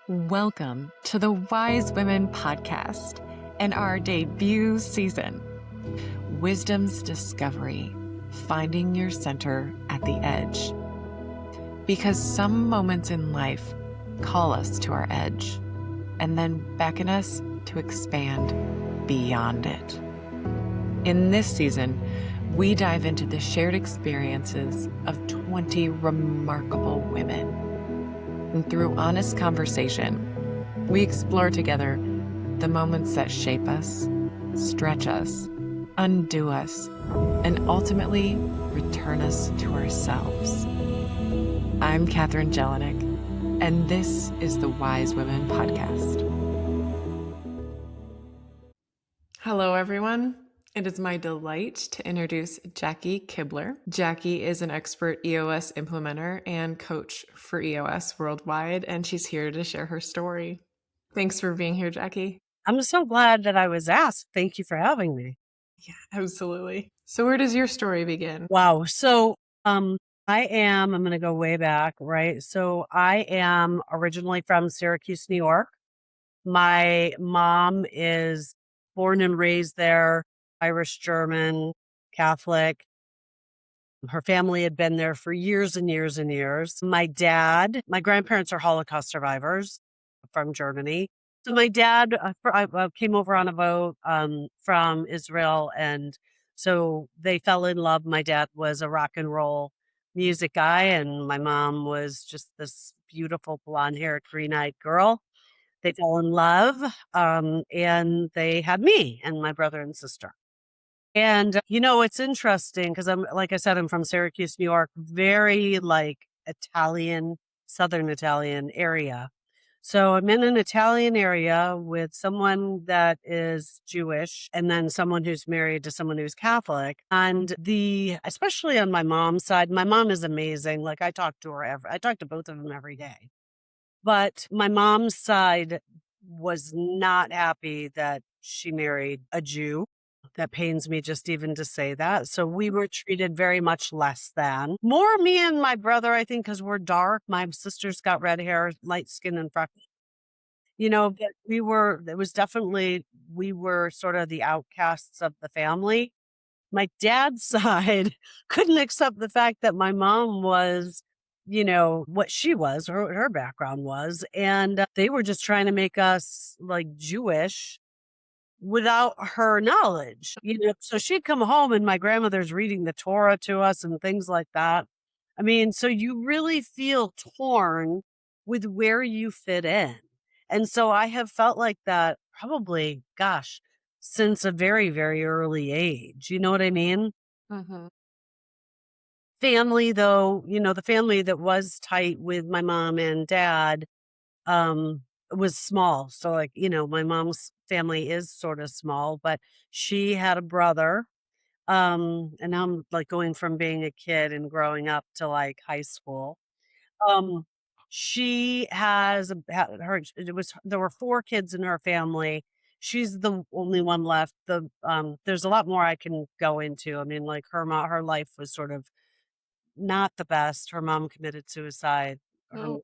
Welcome to the Wise Women Podcast and our debut season, Wisdom's Discovery, Finding Your Center at the Edge. Because some moments in life call us to our edge and then beckon us to expand beyond it. In this season, we dive into the shared experiences of 20 remarkable women. And through honest conversation, we explore together the moments that shape us, stretch us, undo us, and ultimately return us to ourselves. I'm Katherine Jelinek, and this is the Wise Women Podcast. Hello, everyone. It is my delight to introduce Jackie Kibler. Jackie is an expert EOS implementer and coach for EOS worldwide, and she's here to share her story. Thanks for being here, Jackie. I'm so glad that I was asked. Thank you for having me. Yeah, absolutely. So where does your story begin? Wow. So I'm going to go way back, right? So I am originally from Syracuse, New York. My mom is born and raised there, Irish, German, Catholic. Her family had been there for years and years and years. My grandparents are Holocaust survivors from Germany. So my dad came over on a boat from Israel, and so they fell in love. My dad was a rock and roll music guy, and my mom was just this beautiful blonde-haired, green-eyed girl. They fell in love, and they had me and my brother and sister. And, it's interesting because like I said, I'm from Syracuse, New York, very like Italian, Southern Italian area. So I'm in an Italian area with someone that is Jewish and then someone who's married to someone who's Catholic. And especially on my mom's side, my mom is amazing. Like I talk to both of them every day. But my mom's side was not happy that she married a Jew. That pains me just even to say that. So we were treated very much less than. More me and my brother, I think, because we're dark. My sister's got red hair, light skin, and freckles. But we were sort of the outcasts of the family. My dad's side couldn't accept the fact that my mom was, what she was, her background was. And they were just trying to make us like Jewish without her knowledge, so she'd come home and my grandmother's reading the Torah to us and things like that. I mean, so you really feel torn with where you fit in. And so I have felt like that probably, gosh, since a very, very early age. You know what I mean? Mm-hmm. Family, though, the family that was tight with my mom and dad, was small. So like, my mom's family is sort of small, but she had a brother. And now I'm like going from being a kid and growing up to like high school. Um, she has there were 4 kids in her family. She's the only one left. There's a lot more I can go into. I mean, like her life was sort of not the best. Her mom committed suicide. Oh,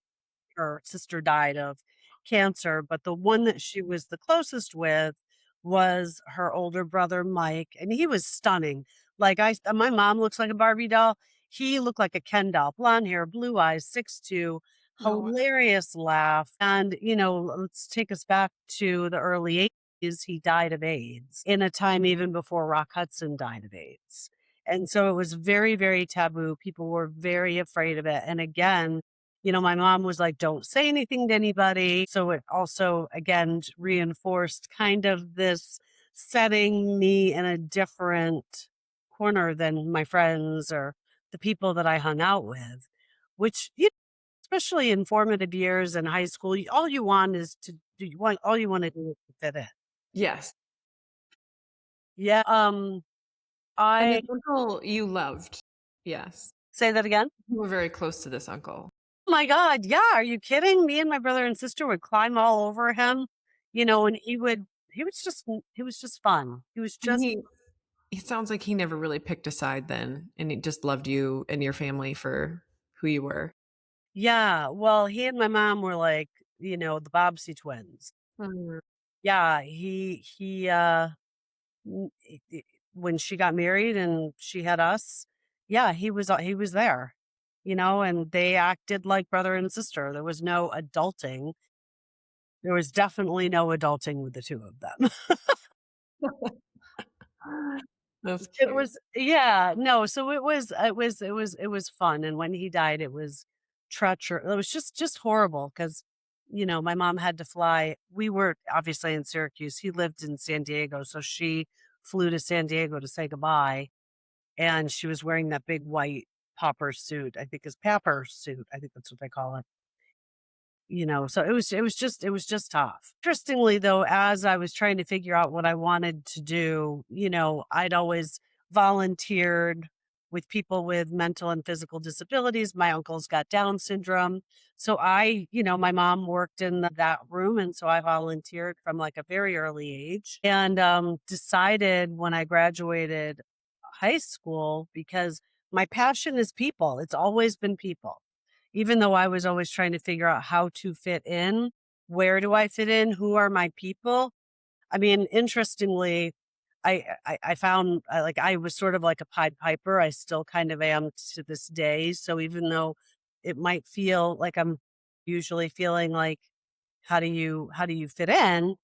Her sister died of cancer, but the one that she was the closest with was her older brother, Mike, and he was stunning. Like my mom looks like a Barbie doll. He looked like a Ken doll, blonde hair, blue eyes, 6'2", no. hilarious laugh. And, let's take us back to the early 80s. He died of AIDS in a time even before Rock Hudson died of AIDS. And so it was very, very taboo. People were very afraid of it. And again, my mom was like, don't say anything to anybody. So it also, again, reinforced kind of this setting me in a different corner than my friends or the people that I hung out with, which, especially in formative years in high school, all you want is to do, all you want to do is to fit in. Yes. Yeah. And I the uncle you loved. Yes. say that again. You were very close to this uncle. Oh my God. Yeah. Are you kidding? Me and my brother and sister would climb all over him, and he was just fun. He was And just, it sounds like he never really picked a side then, and he just loved you and your family for who you were. yeah. Well, he and my mom were like the Bobbsey twins. Mhm. Yeah, n- i- i- when she got married and she had us, yeah, he was there, and they acted like brother and sister. There was no adulting. There was definitely no adulting with the two of them. That's It cute. was yeah, no, so it was fun, and when he died, it was treacher it was just horrible because my mom had to fly. We were obviously in Syracuse. He lived in San Diego, so she flew to San Diego to say goodbye, and she was wearing that big white popper suit, I think is papper suit, I think that's what they call it. So it was just tough. Interestingly though, as I was trying to figure out what I wanted to do, I'd always volunteered with people with mental and physical disabilities. My uncle's got Down syndrome. So my mom worked in that room. And so I volunteered from like a very early age and decided when I graduated high school, because my passion is people. It's always been people. Even though I was always trying to figure out how to fit in, where do I fit in? Who are my people? I mean, interestingly, I found I was sort of like a Pied Piper. I still kind of am to this day. So even though it might feel like I'm usually feeling like how do you fit in?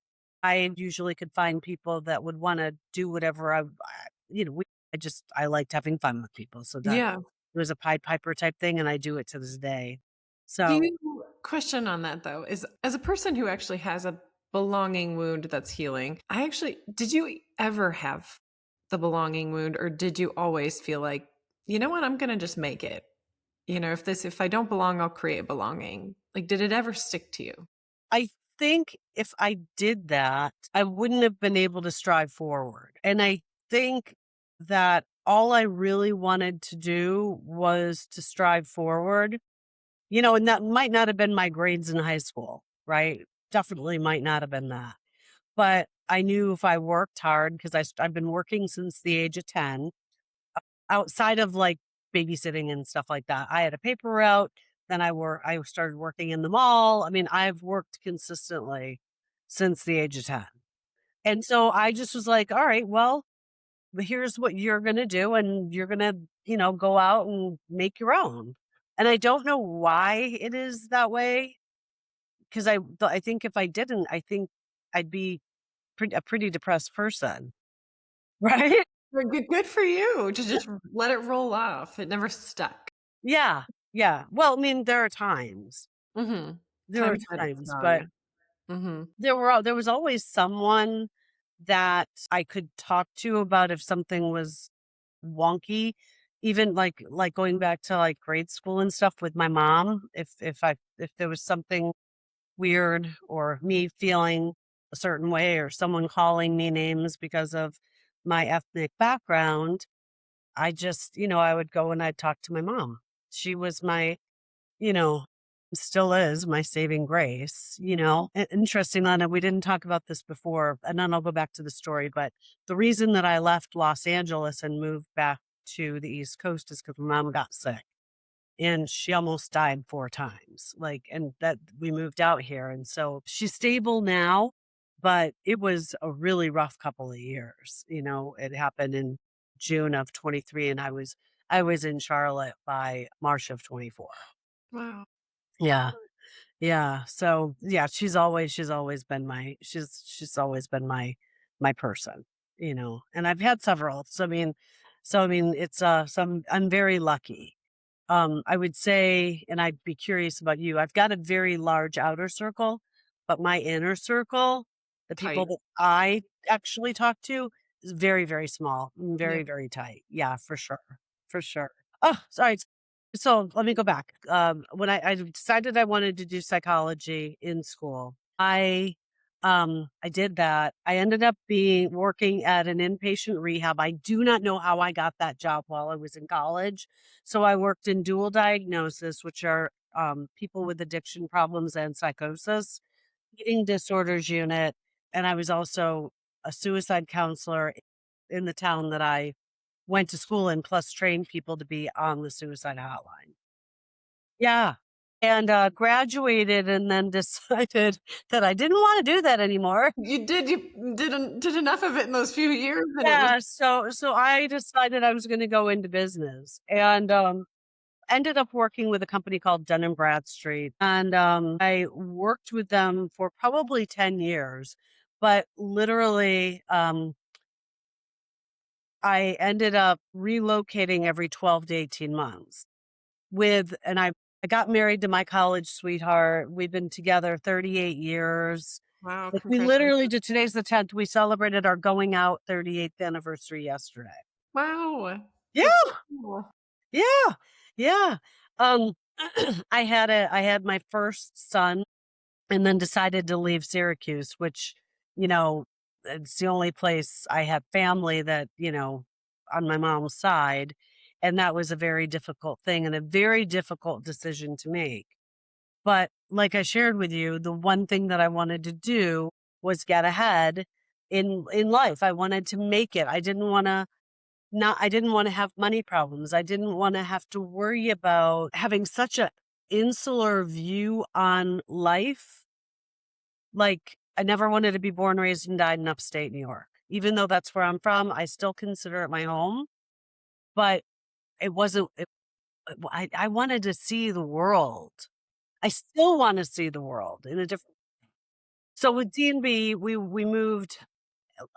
I usually could find people that would want to do whatever I liked having fun with people. So that Yeah. it was a Pied Piper type thing, and I do it to this day. Do So you question on that though is as a person who actually has a belonging wound that's healing, did you ever have the belonging wound or did you always feel like, you know what, I'm gonna just make it? If I don't belong, I'll create belonging. Like, did it ever stick to you? I think if I did that, I wouldn't have been able to strive forward. And I think that all I really wanted to do was to strive forward, and that might not have been my grades in high school, right? Definitely might not have been that. But I knew if I worked hard, because I've been working since the age of 10, outside of like babysitting and stuff like that. I had a paper route. Then I started working in the mall. I mean, I've worked consistently since the age of 10. And so I just was like, all right, well, here's what you're going to do. And you're going to, go out and make your own. And I don't know why it is that way. Because I think if I didn't, I think I'd be a pretty depressed person. Right. Well, good for you to just let it roll off. It never stuck. Yeah. Yeah. Well, I mean, there are times. Mhm. There are Times that it times, saw but you. Mhm. there was always someone that I could talk to about if something was wonky, even like going back to like grade school and stuff with my mom. If there was something weird or me feeling a certain way or someone calling me names because of my ethnic background, I would go and I'd talk to my mom. She was you know, still is my saving grace. Interesting, Lana, we didn't talk about this before, and then I'll go back to the story. But the reason that I left Los Angeles and moved back to the East Coast is because my mom got sick and she almost died 4 times. And that we moved out here. And so she's stable now, but it was a really rough couple of years. It happened in June of 23, and I was in Charlotte by March of 24. Wow. Yeah. Yeah. So yeah, she's always been my person. And I've had several. So I mean it's some I'm very lucky. I would say, and I'd be curious about you, I've got a very large outer circle, but my inner circle, the people Tight. that I actually talk to, is very, very small, Yeah. very, very tight. Yeah, for sure. For sure. Oh, sorry. So let me go back. When I decided I wanted to do psychology in school, I did that. I ended up being working at an inpatient rehab. I do not know how I got that job while I was in college. So I worked in dual diagnosis, which are people with addiction problems and psychosis, eating disorders unit, and I was also a suicide counselor in the town that I went to school in, plus trained people to be on the suicide hotline. Yeah. and graduated and then decided that I didn't want to do that anymore. You did enough of it in those few years, and it was Yeah, so I decided I was going to go into business and ended up working with a company called Dun& and Bradstreet, and, I worked with them for probably 10 years, but literally, I ended up relocating every 12 to 18 months I got married to my college sweetheart. We've been together 38 years. wow, Like, we literally congratulations. did today's the 10th, we celebrated our going out 38th anniversary yesterday. Wow, Yeah, that's cool. yeah, yeah. Um, I had my first son and then decided to leave Syracuse, which, you know, it's the only place I have family that, on my mom's side. And that was a very difficult thing and a very difficult decision to make. But like I shared with you, the one thing that I wanted to do was get ahead in life. I wanted to make it. I didn't want to have money problems. I didn't want to have to worry about having such a insular view on life. Like, I never wanted to be born, raised, and died in upstate New York. Even though that's where I'm from, I still consider it my home, but it wasn't it I wanted to see the world. I still wanna see the world in a different. So with D&B, we moved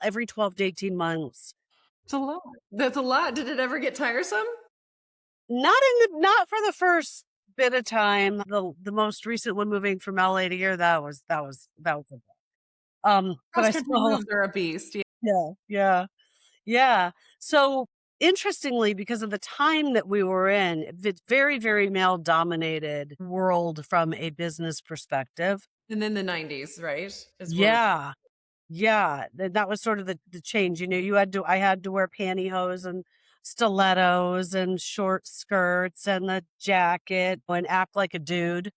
every 12 to 18 months. It's a lot. That's a lot. Did it ever get tiresome? Not for the first bit of time. The most recent one moving from LA to here, that was a but Cross I country still moves are a beast, yeah. yeah, yeah. Yeah. So interestingly, because of the time that we were in, it's very, very male dominated world from a business perspective. And then the '90s, right? Is where Yeah. Yeah. That was sort of the change. I had to wear pantyhose and stilettos and short skirts and the jacket and act like a dude.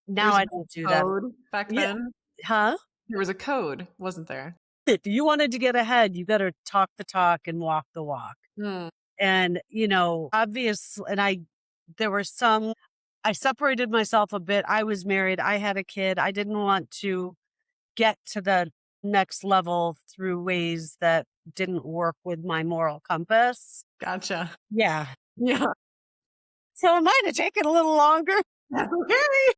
there Now was I a don't do that. code back Yeah. then. Huh? There was a code, wasn't there? If you wanted to get ahead, you better talk the talk and walk the walk. Mm, And, obvious and there were some I separated myself a bit. I was married, I had a kid. I didn't want to get to the next level through ways that didn't work with my moral compass. gotcha. Yeah. Yeah, So it might have taken a little longer, that's okay.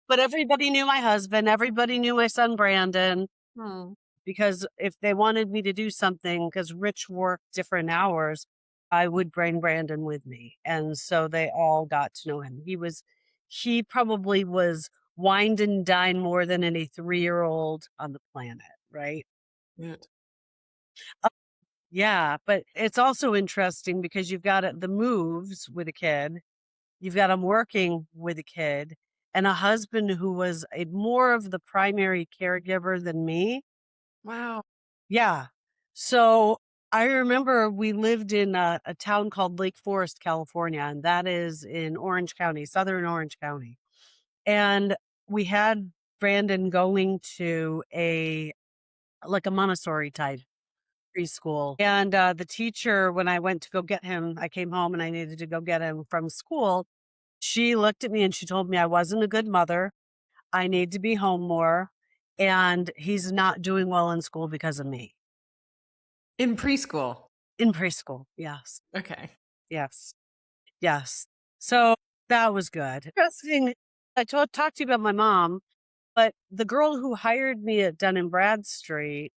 but everybody knew my husband, everybody knew my son Brandon. Hmm. Because if they wanted me to do something, because Rich worked different hours, I would bring Brandon with me. And so they all got to know him. He probably was wined and dined more than any 3-year-old on the planet, right? Good. Uh, yeah. But it's also interesting because you've got the moves with a kid, you've got him working with a kid, and a husband who was more of the primary caregiver than me. Wow. Yeah. So I remember we lived in a town called Lake Forest, California, and that is in Orange County, southern Orange County. And we had Brandon going to like a Montessori type preschool. And the teacher, when I went to go get him, I came home and I needed to go get him from school. She looked at me and she told me I wasn't a good mother. I need to be home more. And he's not doing well in school because of me. In preschool. In preschool, yes, Okay. yes, yes. So, that was good. Interesting. Talked to you about my mom, but the girl who hired me at Dun& Bradstreet,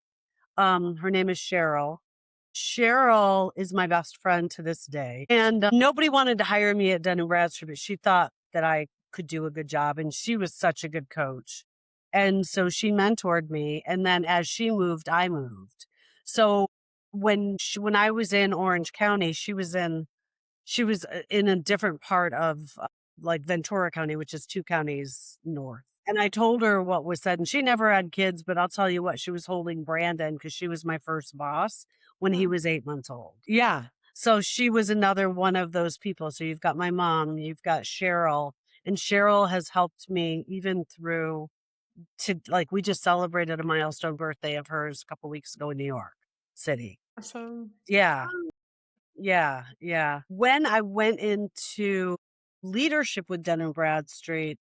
her name is Cheryl. Cheryl is my best friend to this day, and, nobody wanted to hire me at Dun& Bradstreet, but she thought that I could do a good job, and she was such a good coach. And so she mentored me, and then as she moved, I moved. So, when I was in Orange County, she was in a different part of, like, Ventura County, which is 2 counties north. And I told her what was said, and she never had kids, but I'll tell you what, she was holding Brandon because she was my first boss when he Oh, was 8 months old. Yeah. So she was another one of those people. So you've got my mom, you've got Cheryl, and Cheryl has helped me even through to like, we just celebrated a milestone birthday of hers a couple weeks ago in New York City. awesome. Yeah. Yeah, yeah. When I went into leadership with Dun& Bradstreet,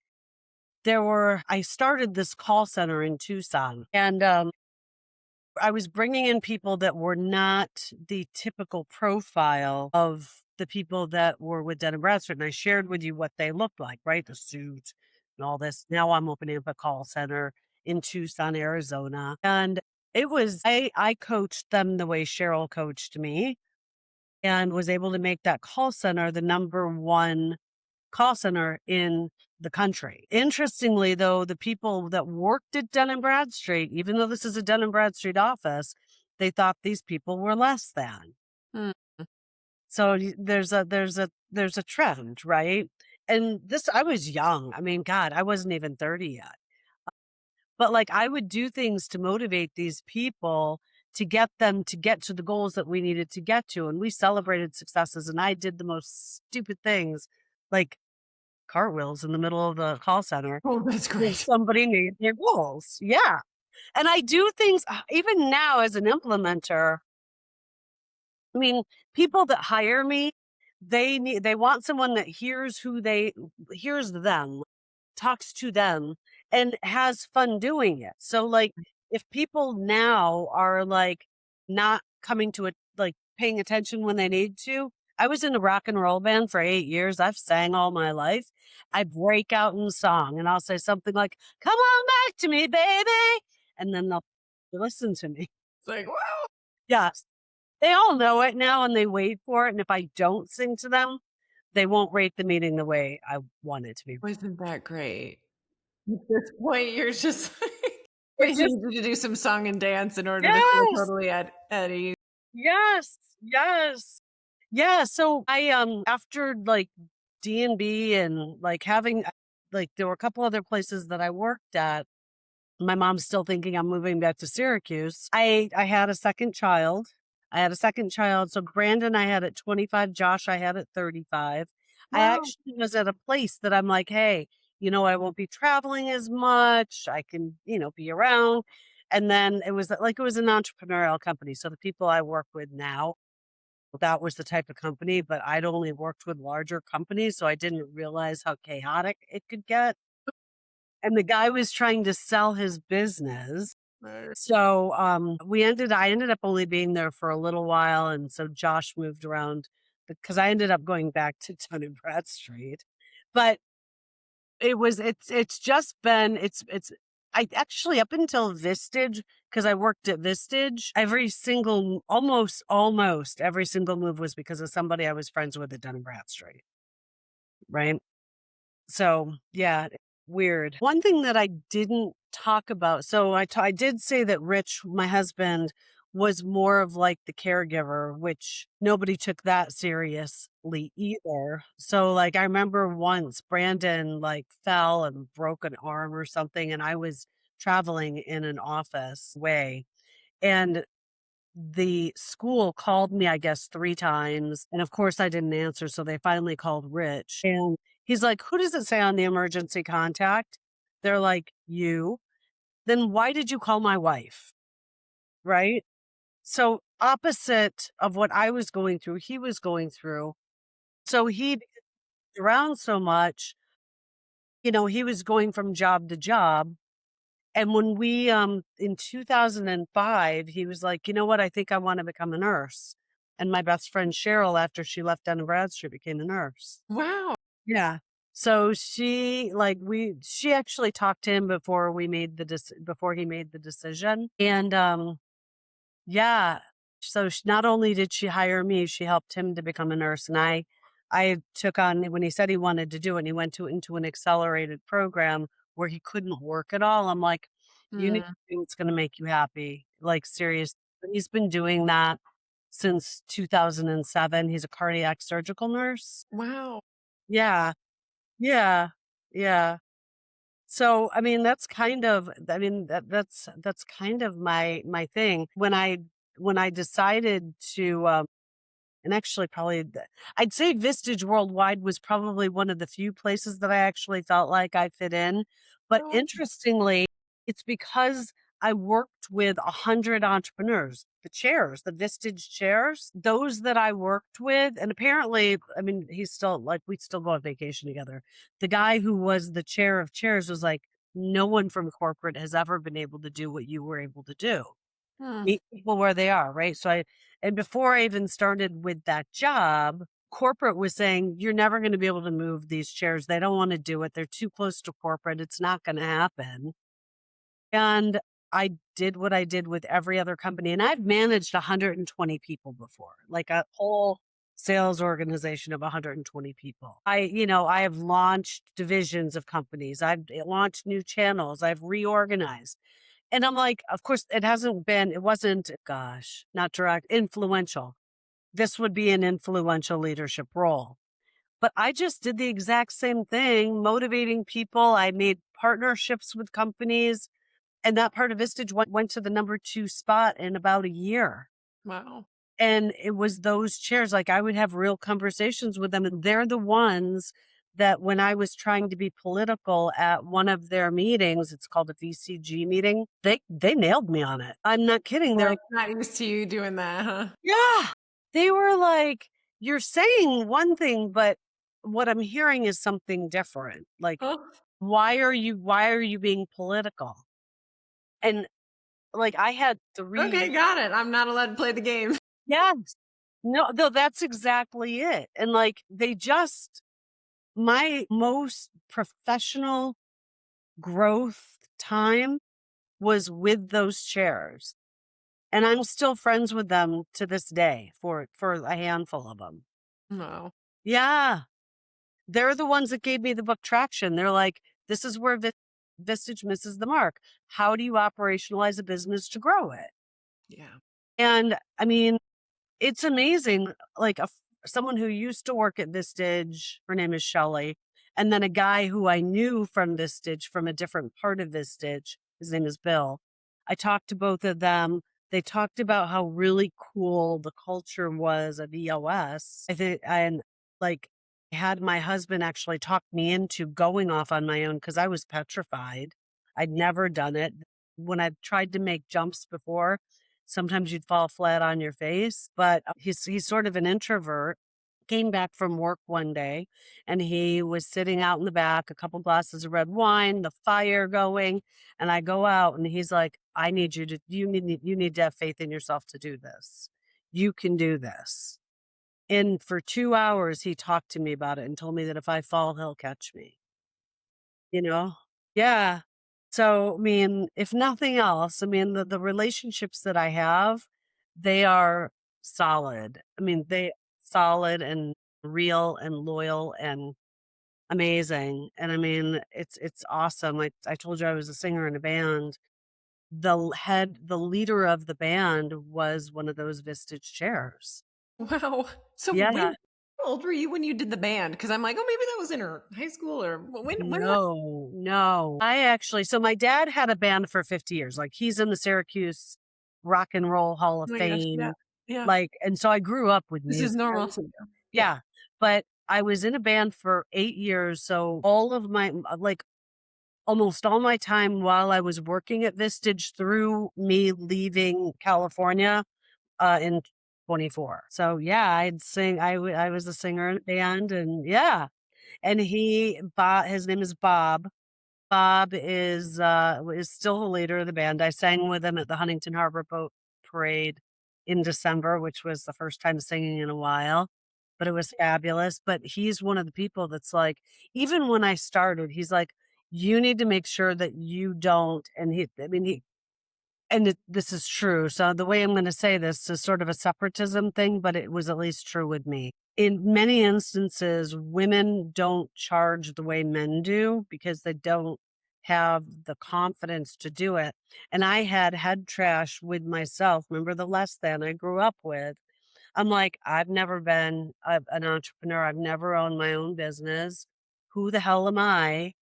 I started this call center in Tucson, and I was bringing in people that were not the typical profile of the people that were with Dun& Bradstreet, and I shared with you what they looked like, right? The suit and all this. Now I'm opening up a call center in Tucson, Arizona, and I coached them the way Cheryl coached me and was able to make that call center the number one call center in the country. Interestingly, though, the people that worked at Dun& Bradstreet, even though this is a Dun& Bradstreet office, they thought these people were less than. Mm. So there's a trend, right? And this, I was young. I mean, God, I wasn't even 30 yet. But like I would do things to motivate these people to get them to get to the goals that we needed to get to. And we celebrated successes, and I did the most stupid things like cartwheels in the middle of the call center Oh, that's when great. somebody made their goals. Yeah. And I do things even now as an implementer. I mean, people that hire me, they want someone that hears them, talks to them, and has fun doing it. So like if people now are like not coming to it, like paying attention when they need to. I was in a rock and roll band for 8 years. I've sang all my life. I break out in song and I'll say something like, "Come on back to me, baby." And then they'll listen to me. It's like, wow. Yes. They all know it now and they wait for it. And if I don't sing to them, they won't rate the meeting the way I want it to be. Wasn't that great? At this point, you're just like, It we just, need you to do some song and dance in order to feel yes, totally at ease. yes, yes. Yeah. So I, after like D&B and like having, like, there were a couple other places that I worked at. My mom's still thinking I'm moving back to Syracuse. I had a second child. I had a second child. So Brandon, I had at 25. Josh, I had at 35. I Wow. actually was at a place that I'm like, hey, I won't be traveling as much. I can, be around. And then it was an entrepreneurial company. So the people I work with now, that was the type of company, but I'd only worked with larger companies. So I didn't realize how chaotic it could get. And the guy was trying to sell his business. So, I ended up only being there for a little while, and so Josh moved around because I ended up going back to Dun& Bradstreet. But it's just been it's I actually up until Vistage, because I worked at Vistage, almost every single move was because of somebody I was friends with at Dun& Bradstreet, right? So, yeah, weird. One thing that I didn't talk about, so I did say that Rich, my husband, was more of like the caregiver, which nobody took that seriously either. So like I remember once Brandon like fell and broke an arm or something, and I was traveling in an office way. And the school called me, I guess, 3 times, and of course, I didn't answer, so they finally called Rich, and he's like, "Who does it say on the emergency contact?" They're like, "You." "Then why did you call my wife?" Right? So, opposite of what I was going through, he was going through. So he around so much, he was going from job to job. And when we, in 2005, he was like, "You know what? I think I want to become a nurse." And my best friend Cheryl, after she left Dun& Bradstreet, became a nurse. Wow. Yeah. So she actually talked to him before before he made the decision. And, yeah. So not only did she hire me, she helped him to become a nurse. And I took on, when he said he wanted to do it, and he went into an accelerated program where he couldn't work at all. I'm like, you need to Mm. do what's going to make you happy. Like, serious. He's been doing that since 2007. He's a cardiac surgical nurse. Wow. Yeah. Yeah. Yeah. So, I mean, that's kind of my thing. When I decided to, and actually I'd say Vistage Worldwide was probably one of the few places that I actually felt like I fit in. But Oh, interestingly, it's because I worked with 100 entrepreneurs. The chairs, the Vistage chairs, those that I worked with, and apparently, I mean, he's still like, we still go on vacation together. The guy who was the chair of chairs was like, no one from corporate has ever been able to do what you were able to do. Hmm. Meet people where they are, right? And before I even started with that job, corporate was saying, you're never going to be able to move these chairs. They don't want to do it. They're too close to corporate. It's not going to happen. And I did what I did with every other company. And I've managed 120 people before, like a whole sales organization of 120 people. I have launched divisions of companies. I've launched new channels. I've reorganized. And I'm like, of course, it wasn't, gosh, not direct, influential. This would be an influential leadership role. But I just did the exact same thing, motivating people. I made partnerships with companies. And that part of Vistage went to the number 2 spot in about a year. Wow. And it was those chairs, like I would have real conversations with them. And they're the ones that when I was trying to be political at one of their meetings, it's called a VCG meeting, they nailed me on it. I'm not kidding. They're Like, not used to you doing that, huh? yeah. They were like, you're saying one thing, but what I'm hearing is something different. Like, Huh? why are you being political? And like I had Okay, 3 got it. I'm not allowed to play the game. yes. No, that's exactly it. And like my most professional growth time was with those chairs. And I'm still friends with them to this day for a handful of them. No. Yeah. They're the ones that gave me the book traction. They're like, this is where Vistage misses the mark. How do you operationalize a business to grow it? Yeah. And I mean, it's amazing, like, someone who used to work at Vistage, her name is Shelley, and then a guy who I knew from Vistage from a different part of Vistage, his name is Bill. I talked to both of them. They talked about how really cool the culture was of EOS. I think, and like, I had my husband actually talk me into going off on my own because I was petrified. I'd never done it. When I've tried to make jumps before, sometimes you'd fall flat on your face, but he's sort of an introvert. Came back from work one day and he was sitting out in the back, a couple glasses of red wine, the fire going, and I go out and he's like, I need you need to have faith in yourself to do this. You can do this. And for 2 hours he talked to me about it and told me that if I fall, he'll catch me, you know? Yeah. So, I mean, if nothing else, I mean, the relationships that I have, they are solid. I mean, they solid and real and loyal and amazing. And I mean, it's awesome. Like I told you I was a singer in a band. The leader of the band was one of those Vistage chairs. Wow. So Yeah. how old were you when you did the band? Because I'm like, oh, maybe that was in her high school or when was No, no. So my dad had a band for 50 years. Like he's in the Syracuse Rock and Roll Hall of oh my gosh, yeah. Fame. Yeah. Like, and so I grew up with This is music. normal to you. Yeah. Yeah. But I was in a band for 8 years. So all of my, like almost all my time while I was working at Vistage through me leaving California, in 24. So yeah, I'd sing. I was a singer in a band and yeah. And his name is Bob. Bob is still the leader of the band. I sang with him at the Huntington Harbor Boat Parade in December, which was the first time singing in a while, but it was fabulous. But he's one of the people that's like, even when I started, he's like, you need to make sure that you don't. And this is true. So the way I'm going to say this is sort of a separatism thing, but it was at least true with me. In many instances, women don't charge the way men do because they don't have the confidence to do it. And I had head trash with myself. Remember the less than I grew up with? I'm like, I've never been an entrepreneur. I've never owned my own business. Who the hell am I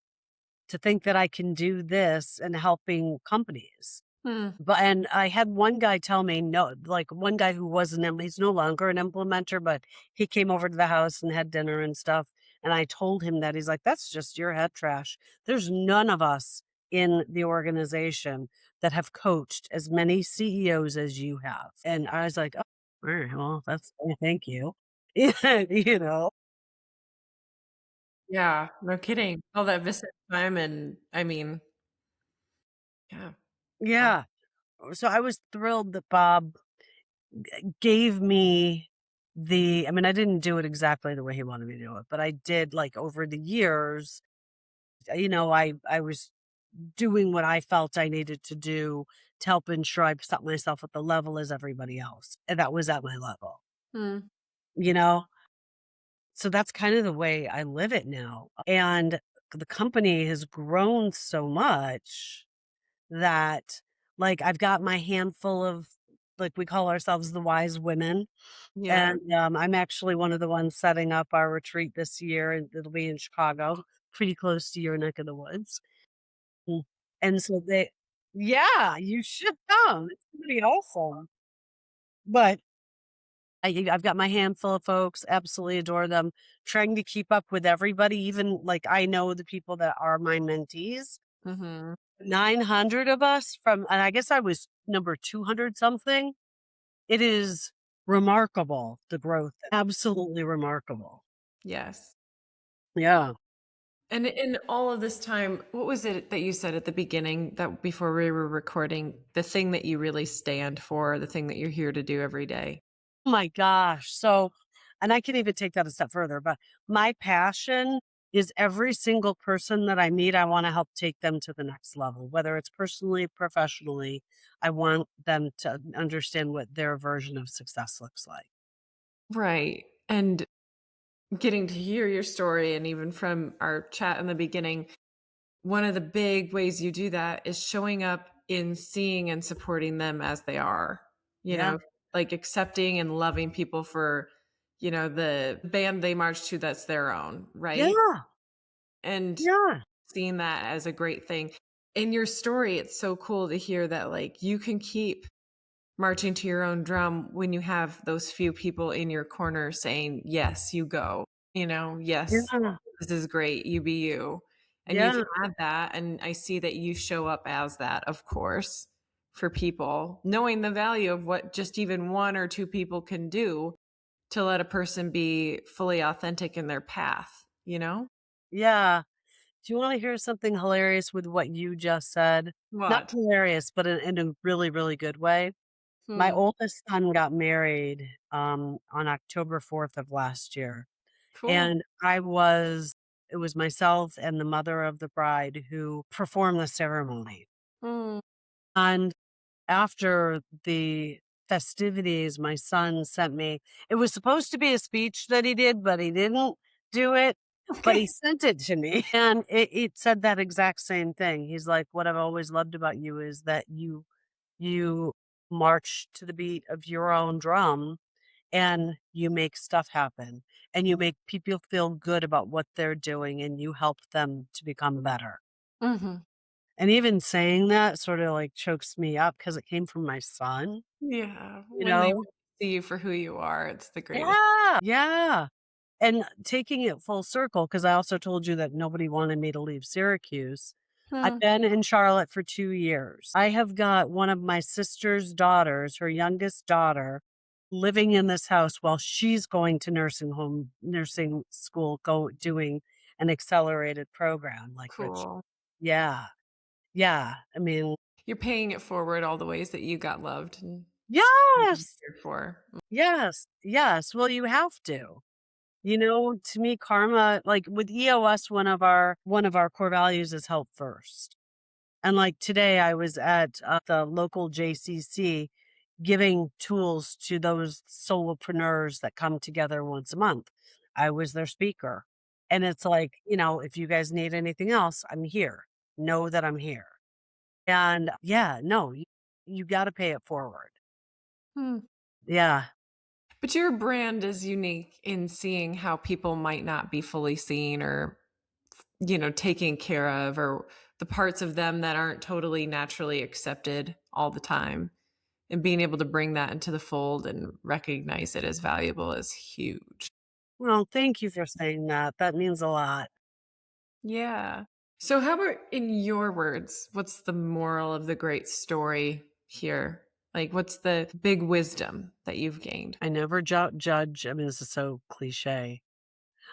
to think that I can do this and helping companies? Hmm. And I had one guy tell me no, like one guy who wasn't he's no longer an implementer, but he came over to the house and had dinner and stuff. And I told him that he's like, that's just your head trash. There's none of us in the organization that have coached as many CEOs as you have. And I was like, oh, all right, well, thank you. Yeah, Yeah, no kidding. All that visit time and I mean, yeah. Wow. yeah. So I was thrilled that Bob gave me I mean, I didn't do it exactly the way he wanted me to do it, but I did like over the years, I was doing what I felt I needed to do to help ensure I set myself at the level as everybody else. And that was at my level, Mm, you know? So that's kind of the way I live it now. And the company has grown so much that like I've got my handful of like we call ourselves the wise women. yeah. And I'm actually one of the ones setting up our retreat this year, and it'll be in Chicago, pretty close to your neck of the woods. Mm. And so yeah, you should come. It's pretty awesome. But I've got my handful of folks, absolutely adore them, trying to keep up with everybody, even like I know the people that are my mentees. Mhm. 900 of us and I guess I was number 200 something. It is remarkable, the growth, absolutely remarkable. Yes. Yeah. And in all of this time, what was it that you said at the beginning that before we were recording, the thing that you really stand for, the thing that you're here to do every day? Oh my gosh. And I can even take that a step further, but my passion is every single person that I meet, I want to help take them to the next level, whether it's personally, professionally. I want them to understand what their version of success looks like. Right. And getting to hear your story and even from our chat in the beginning, one of the big ways you do that is showing up in seeing and supporting them as they are, you Yeah. know, like accepting and loving people for, the band they march to that's their own, right? Yeah. And Yeah. seeing that as a great thing. In your story, it's so cool to hear that like you can keep marching to your own drum when you have those few people in your corner saying, "Yes, you go." "Yes, Yeah. this is great. You be you." And you've Yeah. had that, and I see that you show up as that, of course, for people, knowing the value of what just even one or two people can do to let a person be fully authentic in their path, you know? Yeah. Do you want to hear something hilarious with what you just said? Not What? hilarious, but in a really, really good way. My Hmm, oldest son got married on October 4th of last year. cool. And it was myself and the mother of the bride who performed the ceremony. Mm, And after the festivities, my son sent me, it was supposed to be a speech that he did, but he didn't do it. But he okay. sent it to me and it said that exact same thing. He's like, what I've always loved about you is that you march to the beat of your own drum and you make stuff happen and you make people feel good about what they're doing and you help them to become better. Mhm. And even saying that sort of like chokes me up because it came from my son, Yeah, you when they know? see you for who you are, it's the greatest. Yeah. Yeah. And taking it full circle, because I also told you that nobody wanted me to leave Syracuse. I've Hmm, been in Charlotte for 2 years. I have got one of my sister's daughters, her youngest daughter, living in this house while she's going to nursing school, doing an accelerated program, like, which cool. yeah. Yeah. I mean You're paying it forward all the ways that you got loved and yes! cared for. Yes. Yes. Well, you have to. To me, karma, like with EOS, one of our core values is help first. And like today, I was at the local JCC giving tools to those solopreneurs that come together once a month. I was their speaker. And it's like, if you guys need anything else, I'm here. Know that I'm here. And yeah, no, you got to pay it forward. Hmm. Yeah. But your brand is unique in seeing how people might not be fully seen or, taken care of, or the parts of them that aren't totally naturally accepted all the time. And being able to bring that into the fold and recognize it as valuable is huge. Well, thank you for saying that. That means a lot. Yeah. So, how about in your words, what's the moral of the great story here? Like, what's the big wisdom that you've gained? I never judge. I mean, this is so cliche.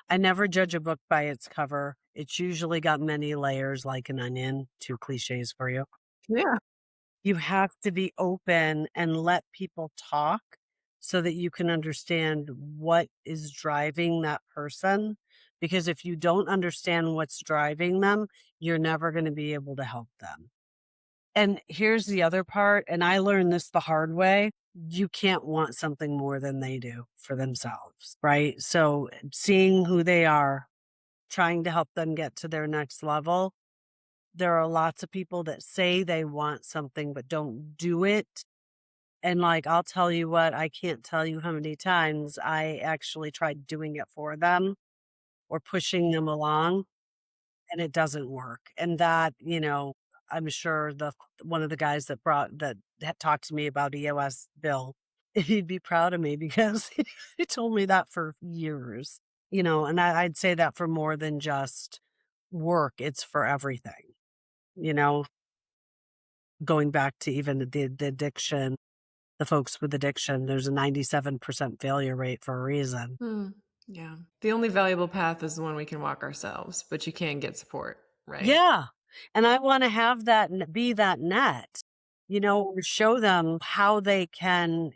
I never judge a book by its cover. It's usually got many layers like an onion. Two cliches for you. Yeah. You have to be open and let people talk so that you can understand what is driving that person. Because if you don't understand what's driving them, you're never going to be able to help them. And here's the other part, and I learned this the hard way. You can't want something more than they do for themselves, right? So seeing who they are, trying to help them get to their next level. There are lots of people that say they want something but don't do it. And like, I'll tell you what, I can't tell you how many times I actually tried doing it for them or pushing them along, and it doesn't work. And that, I'm sure one of the guys that had talked to me about EOS, Bill, he'd be proud of me because he told me that for years, and I'd say that for more than just work, it's for everything, you know, going back to even the addiction, the folks with addiction, there's a 97% failure rate for a reason. Yeah. The only valuable path is the one we can walk ourselves, but you can get support, right? Yeah. And I want to have that be that net, or show them how they can,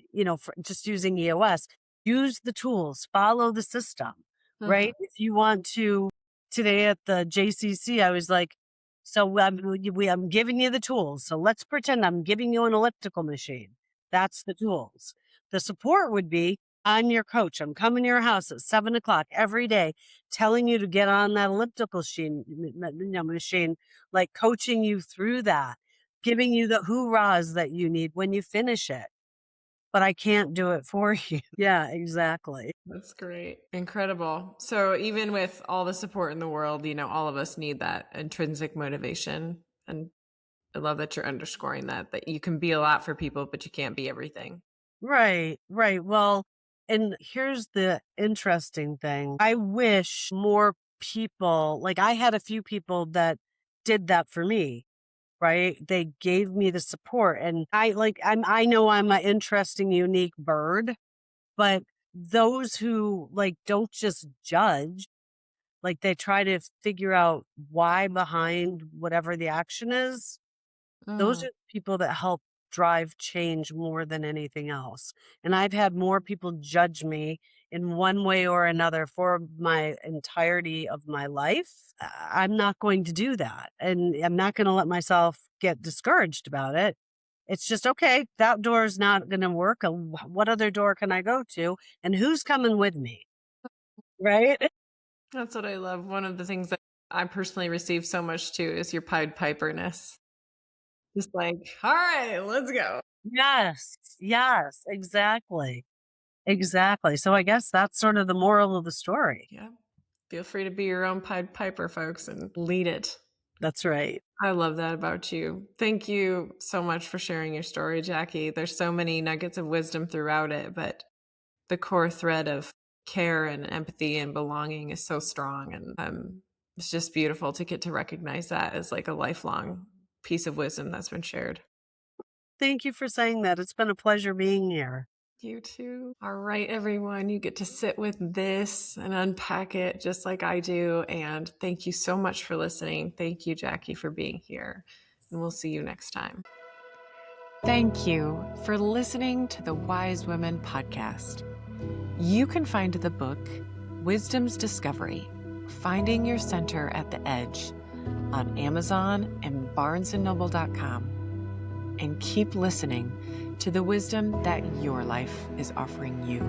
just using EOS, use the tools, follow the system, right? If you want to, today at the JCC, I was like, so I'm giving you the tools. So let's pretend I'm giving you an elliptical machine. That's the tools. The support would be, I'm your coach. I'm coming to your house at 7:00 every day, telling you to get on that elliptical machine, like coaching you through that, giving you the hoorahs that you need when you finish it. But I can't do it for you. Yeah, exactly. That's great. Incredible. So even with all the support in the world, all of us need that intrinsic motivation. And I love that you're underscoring that you can be a lot for people, but you can't be everything. Right, right. Well, and here's the interesting thing. I wish more people, like I had a few people that did that for me, right? They gave me the support, and I know I'm an interesting, unique bird, but those who like don't just judge, like they try to figure out why behind whatever the action is. Those are the people that help drive change more than anything else. And I've had more people judge me in one way or another for my entirety of my life. I'm not going to do that. And I'm not going to let myself get discouraged about it. It's just, okay, that door is not going to work. What other door can I go to? And who's coming with me? Right? That's what I love. One of the things that I personally receive so much too is your Pied Piperness. Just like, all right, let's go. Yes. Yes, exactly. Exactly. So I guess that's sort of the moral of the story. Yeah. Feel free to be your own Pied Piper, folks, and lead it. That's right. I love that about you. Thank you so much for sharing your story, Jackie. There's so many nuggets of wisdom throughout it, but the core thread of care and empathy and belonging is so strong. And it's just beautiful to get to recognize that as like a lifelong piece of wisdom that's been shared. Thank you for saying that. It's been a pleasure being here. You too. All right, everyone. You get to sit with this and unpack it just like I do. And thank you so much for listening. Thank you, Jackie, for being here. And we'll see you next time. Thank you for listening to the Wise Women podcast. You can find the book, Wisdom's Discovery, Finding Your Center at the Edge, on Amazon and barnesandnoble.com. And keep listening to the wisdom that your life is offering you.